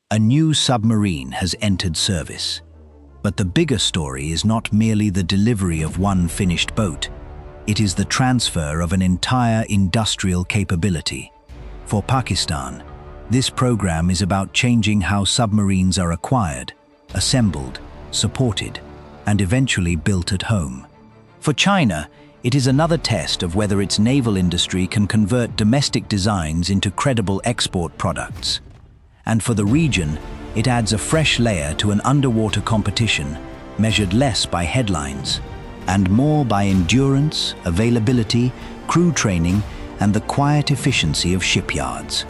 A new submarine has entered service. But the bigger story is not merely the delivery of one finished boat. It is the transfer of an entire industrial capability. For Pakistan, this program is about changing how submarines are acquired, assembled, supported, and eventually built at home. For China, it is another test of whether its naval industry can convert domestic designs into credible export products. And for the region, it adds a fresh layer to an underwater competition measured less by headlines and more by endurance, availability, crew training, and the quiet efficiency of shipyards.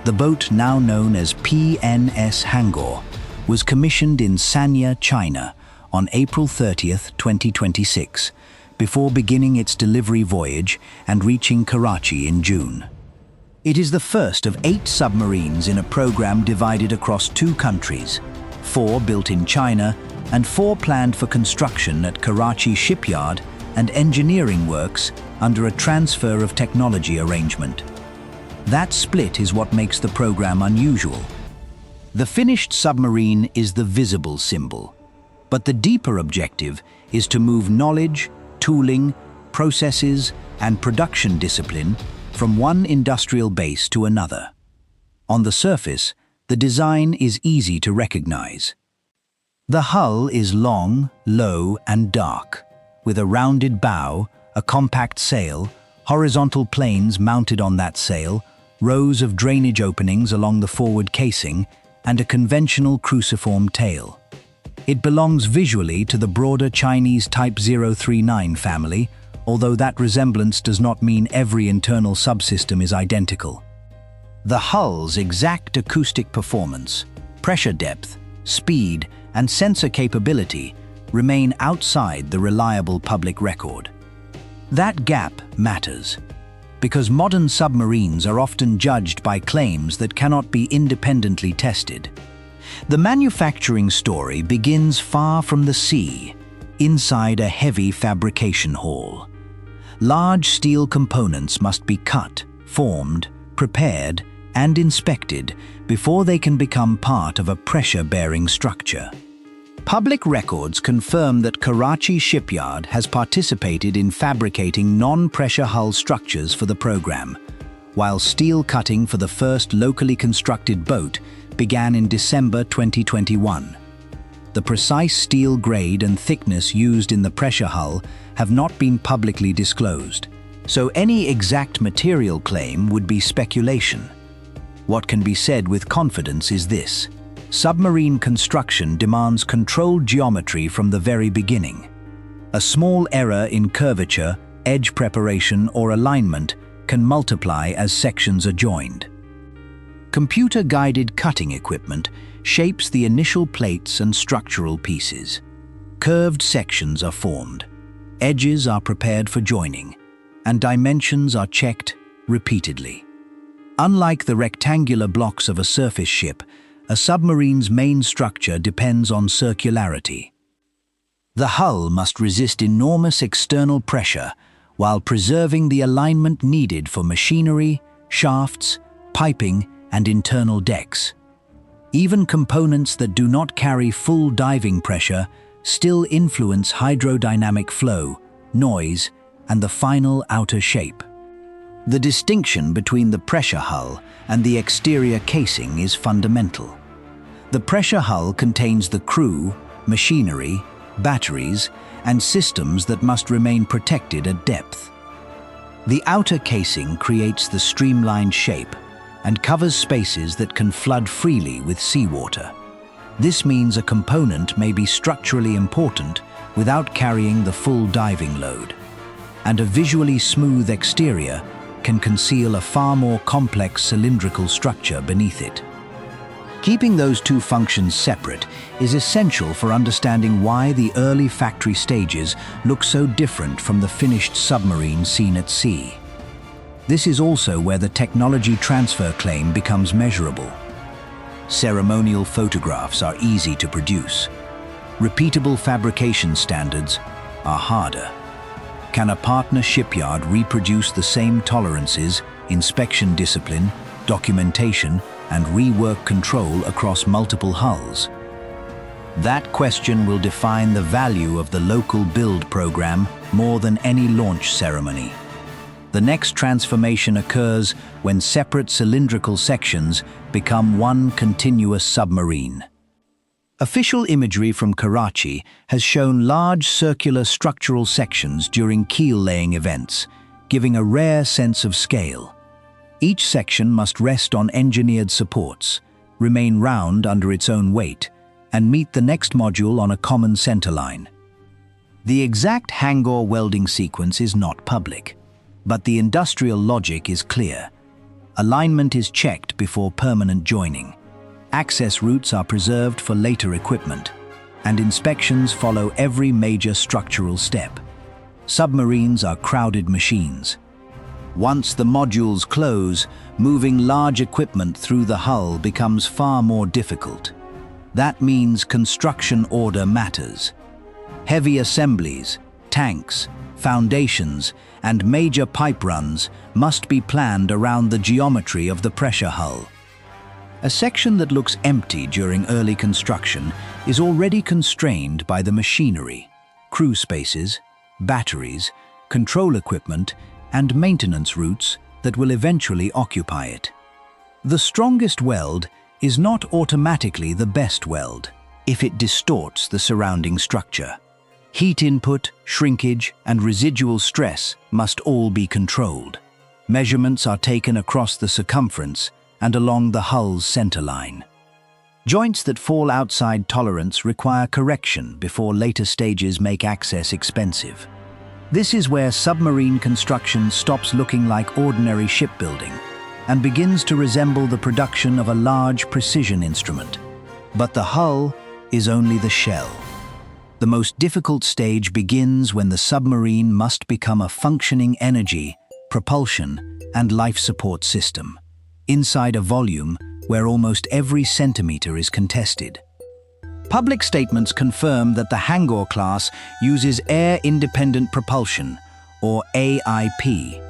The boat, now known as PNS Hangor, was commissioned in Sanya, China on April 30th, 2026, before beginning its delivery voyage and reaching Karachi in June. It is the first of 8 submarines in a program divided across 2 countries, 4 built in China and 4 planned for construction at Karachi Shipyard and Engineering Works under a transfer of technology arrangement. That split is what makes the program unusual. The finished submarine is the visible symbol, but the deeper objective is to move knowledge, tooling, processes, and production discipline from one industrial base to another. On the surface, the design is easy to recognize. The hull is long, low, and dark, with a rounded bow, a compact sail, horizontal planes mounted on that sail, rows of drainage openings along the forward casing, and a conventional cruciform tail. It belongs visually to the broader Chinese Type 039 family, although that resemblance does not mean every internal subsystem is identical. The hull's exact acoustic performance, pressure depth, speed, and sensor capability remain outside the reliable public record. That gap matters, because modern submarines are often judged by claims that cannot be independently tested. The manufacturing story begins far from the sea, inside a heavy fabrication hall. Large steel components must be cut, formed, prepared, and inspected before they can become part of a pressure-bearing structure. Public records confirm that Karachi Shipyard has participated in fabricating non-pressure hull structures for the program, while steel cutting for the first locally constructed boat began in December 2021. The precise steel grade and thickness used in the pressure hull have not been publicly disclosed, so any exact material claim would be speculation. What can be said with confidence is this: submarine construction demands controlled geometry from the very beginning. A small error in curvature, edge preparation, or alignment can multiply as sections are joined. Computer-guided cutting equipment shapes the initial plates and structural pieces. Curved sections are formed, edges are prepared for joining, and dimensions are checked repeatedly. Unlike the rectangular blocks of a surface ship, a submarine's main structure depends on circularity. The hull must resist enormous external pressure while preserving the alignment needed for machinery, shafts, piping, and internal decks. Even components that do not carry full diving pressure still influence hydrodynamic flow, noise, and the final outer shape. The distinction between the pressure hull and the exterior casing is fundamental. The pressure hull contains the crew, machinery, batteries, and systems that must remain protected at depth. The outer casing creates the streamlined shape and covers spaces that can flood freely with seawater. This means a component may be structurally important without carrying the full diving load, and a visually smooth exterior can conceal a far more complex cylindrical structure beneath it. Keeping those two functions separate is essential for understanding why the early factory stages look so different from the finished submarine seen at sea. This is also where the technology transfer claim becomes measurable. Ceremonial photographs are easy to produce. Repeatable fabrication standards are harder. Can a partner shipyard reproduce the same tolerances, inspection discipline, documentation, and rework control across multiple hulls? That question will define the value of the local build program more than any launch ceremony. The next transformation occurs when separate cylindrical sections become one continuous submarine. Official imagery from Karachi has shown large circular structural sections during keel-laying events, giving a rare sense of scale. Each section must rest on engineered supports, remain round under its own weight, and meet the next module on a common centerline. The exact Hangor welding sequence is not public, but the industrial logic is clear. Alignment is checked before permanent joining. Access routes are preserved for later equipment, and inspections follow every major structural step. Submarines are crowded machines. Once the modules close, moving large equipment through the hull becomes far more difficult. That means construction order matters. Heavy assemblies, tanks, foundations, and major pipe runs must be planned around the geometry of the pressure hull. A section that looks empty during early construction is already constrained by the machinery, crew spaces, batteries, control equipment, and maintenance routes that will eventually occupy it. The strongest weld is not automatically the best weld if it distorts the surrounding structure. Heat input, shrinkage, and residual stress must all be controlled. Measurements are taken across the circumference and along the hull's centerline. Joints that fall outside tolerance require correction before later stages make access expensive. This is where submarine construction stops looking like ordinary shipbuilding and begins to resemble the production of a large precision instrument. But the hull is only the shell. The most difficult stage begins when the submarine must become a functioning energy, propulsion, and life support system, inside a volume where almost every centimeter is contested. Public statements confirm that the Hangor-class uses air-independent propulsion, or AIP.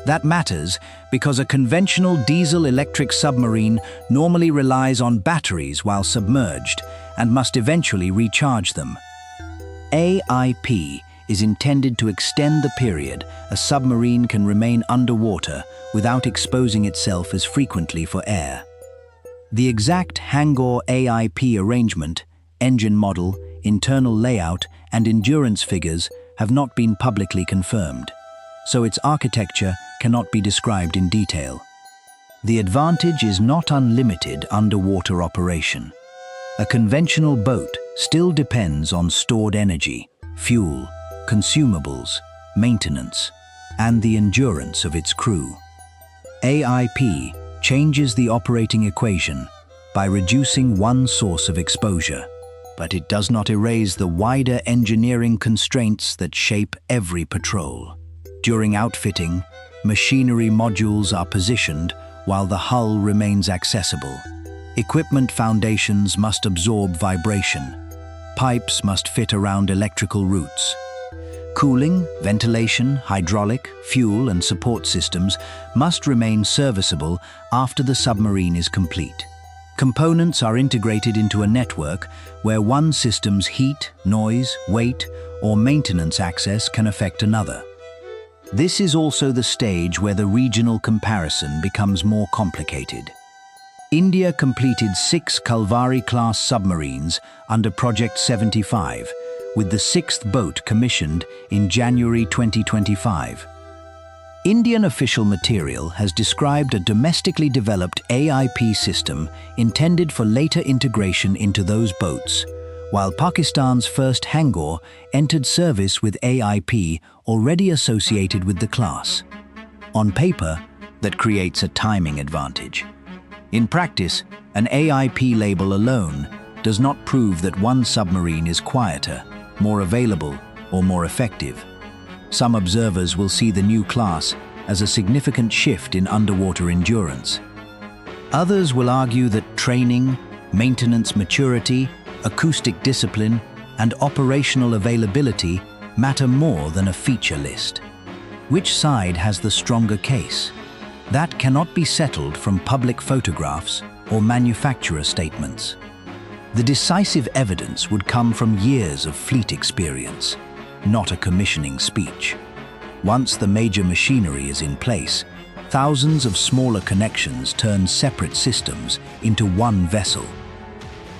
That matters because a conventional diesel-electric submarine normally relies on batteries while submerged and must eventually recharge them. AIP is intended to extend the period a submarine can remain underwater without exposing itself as frequently for air. The exact Hangor AIP arrangement, engine model, internal layout, and endurance figures have not been publicly confirmed, so its architecture cannot be described in detail. The advantage is not unlimited underwater operation. A conventional boat still depends on stored energy, fuel, consumables, maintenance, and the endurance of its crew. AIP changes the operating equation by reducing one source of exposure, but it does not erase the wider engineering constraints that shape every patrol. During outfitting, machinery modules are positioned while the hull remains accessible. Equipment foundations must absorb vibration. Pipes must fit around electrical routes. Cooling, ventilation, hydraulic, fuel, and support systems must remain serviceable after the submarine is complete. Components are integrated into a network where one system's heat, noise, weight, or maintenance access can affect another. This is also the stage where the regional comparison becomes more complicated. India completed 6 Karachi-class submarines under Project 75, with the 6th boat commissioned in January 2025. Indian official material has described a domestically developed AIP system intended for later integration into those boats, while Pakistan's first Hangor entered service with AIP already associated with the class. On paper, that creates a timing advantage. In practice, an AIP label alone does not prove that one submarine is quieter, more available, or more effective. Some observers will see the new class as a significant shift in underwater endurance. Others will argue that training, maintenance maturity, acoustic discipline, and operational availability matter more than a feature list. Which side has the stronger case? That cannot be settled from public photographs or manufacturer statements. The decisive evidence would come from years of fleet experience, not a commissioning speech. Once the major machinery is in place, thousands of smaller connections turn separate systems into one vessel.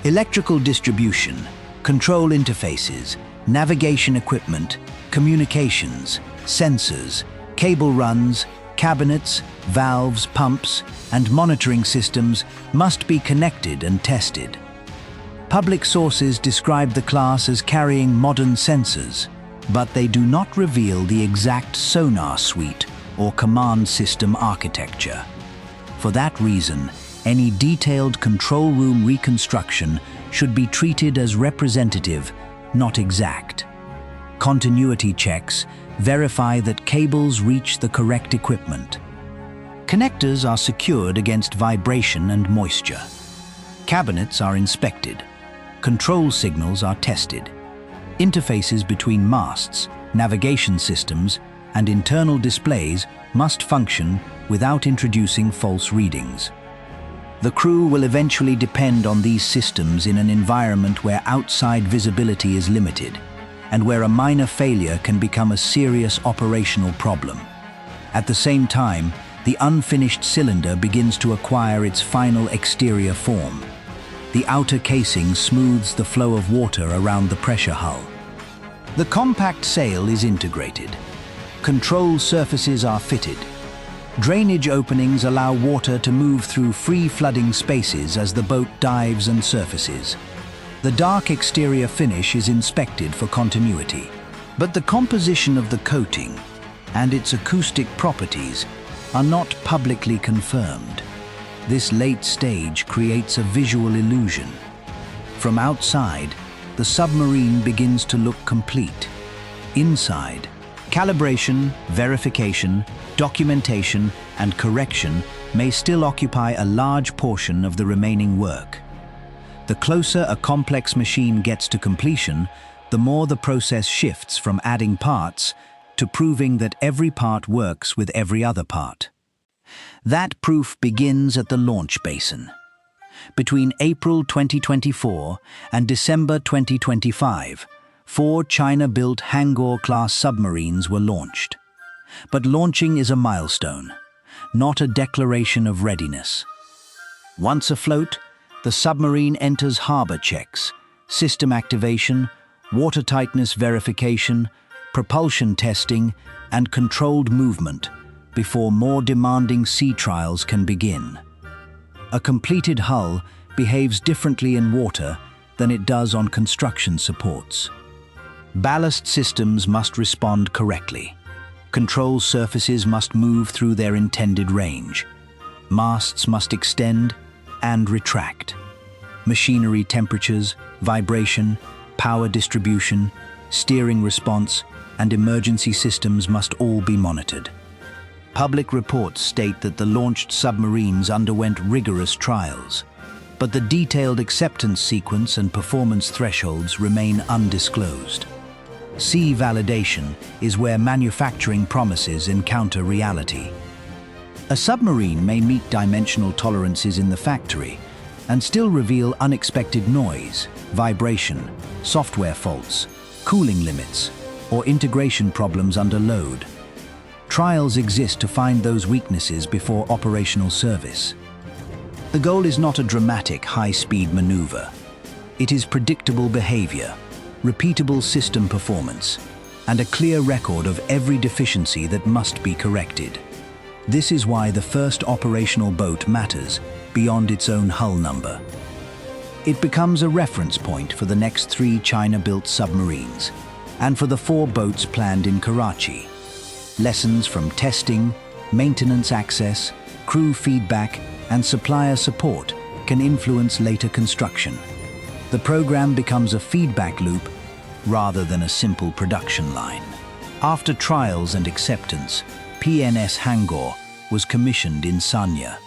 Electrical distribution, control interfaces, navigation equipment, communications, sensors, cable runs, cabinets, valves, pumps, and monitoring systems must be connected and tested. Public sources describe the class as carrying modern sensors, but they do not reveal the exact sonar suite or command system architecture. For that reason, any detailed control room reconstruction should be treated as representative, not exact. Continuity checks verify that cables reach the correct equipment. Connectors are secured against vibration and moisture. Cabinets are inspected. Control signals are tested. Interfaces between masts, navigation systems, and internal displays must function without introducing false readings. The crew will eventually depend on these systems in an environment where outside visibility is limited, and where a minor failure can become a serious operational problem. At the same time, the unfinished cylinder begins to acquire its final exterior form. The outer casing smooths the flow of water around the pressure hull. The compact sail is integrated. Control surfaces are fitted. Drainage openings allow water to move through free-flooding spaces as the boat dives and surfaces. The dark exterior finish is inspected for continuity, but the composition of the coating and its acoustic properties are not publicly confirmed. This late stage creates a visual illusion. From outside, the submarine begins to look complete. Inside, calibration, verification, documentation, and correction may still occupy a large portion of the remaining work. The closer a complex machine gets to completion, the more the process shifts from adding parts to proving that every part works with every other part. That proof begins at the launch basin. Between April 2024 and December 2025, 4 China-built Hangor-class submarines were launched. But launching is a milestone, not a declaration of readiness. Once afloat, the submarine enters Harbour checks, system activation, water tightness verification, propulsion testing, and controlled movement before more demanding sea trials can begin. A completed hull behaves differently in water than it does on construction supports. Ballast systems must respond correctly. Control surfaces must move through their intended range. Masts must extend and retract. Machinery temperatures, vibration, power distribution, steering response, and emergency systems must all be monitored. Public reports state that the launched submarines underwent rigorous trials, but the detailed acceptance sequence and performance thresholds remain undisclosed. Sea validation is where manufacturing promises encounter reality. A submarine may meet dimensional tolerances in the factory and still reveal unexpected noise, vibration, software faults, cooling limits, or integration problems under load. Trials exist to find those weaknesses before operational service. The goal is not a dramatic high-speed maneuver. It is predictable behavior, repeatable system performance, and a clear record of every deficiency that must be corrected. This is why the first operational boat matters beyond its own hull number. It becomes a reference point for the next 3 China-built submarines, and for the 4 boats planned in Karachi. Lessons from testing, maintenance access, crew feedback, and supplier support can influence later construction. The program becomes a feedback loop rather than a simple production line. After trials and acceptance, PNS Hangor was commissioned in Sanya.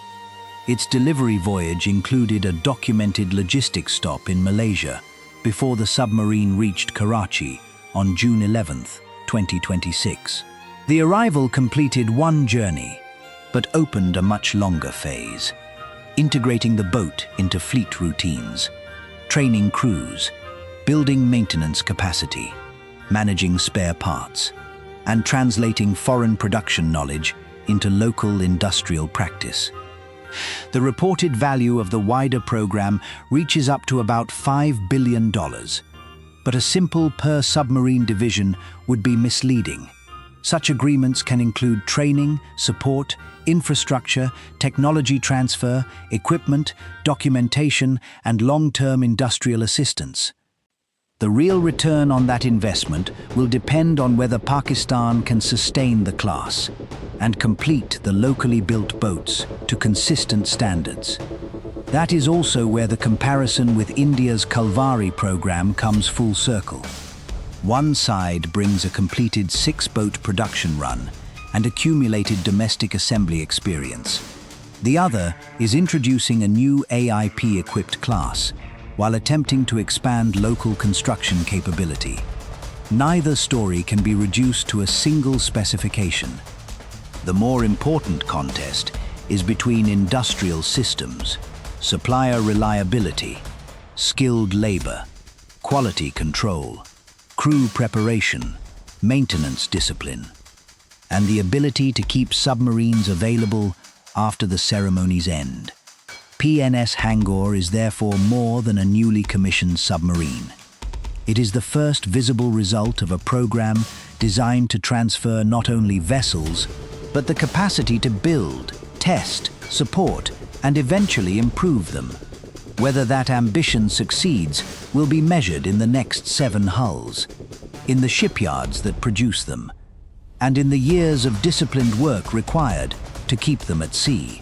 Its delivery voyage included a documented logistics stop in Malaysia before the submarine reached Karachi on June 11, 2026. The arrival completed one journey, but opened a much longer phase, integrating the boat into fleet routines, training crews, building maintenance capacity, managing spare parts, and translating foreign production knowledge into local industrial practice. The reported value of the wider program reaches up to about $5 billion, but a simple per-submarine division would be misleading. Such agreements can include training, support, infrastructure, technology transfer, equipment, documentation, and long-term industrial assistance. The real return on that investment will depend on whether Pakistan can sustain the class and complete the locally built boats to consistent standards. That is also where the comparison with India's Kalvari program comes full circle. One side brings a completed 6-boat production run and accumulated domestic assembly experience. The other is introducing a new AIP-equipped class, while attempting to expand local construction capability. Neither story can be reduced to a single specification. The more important contest is between industrial systems, supplier reliability, skilled labor, quality control, crew preparation, maintenance discipline, and the ability to keep submarines available after the ceremony's end. PNS Hangor is therefore more than a newly commissioned submarine. It is the first visible result of a program designed to transfer not only vessels, but the capacity to build, test, support, and eventually improve them. Whether that ambition succeeds will be measured in the next 7 hulls, in the shipyards that produce them, and in the years of disciplined work required to keep them at sea.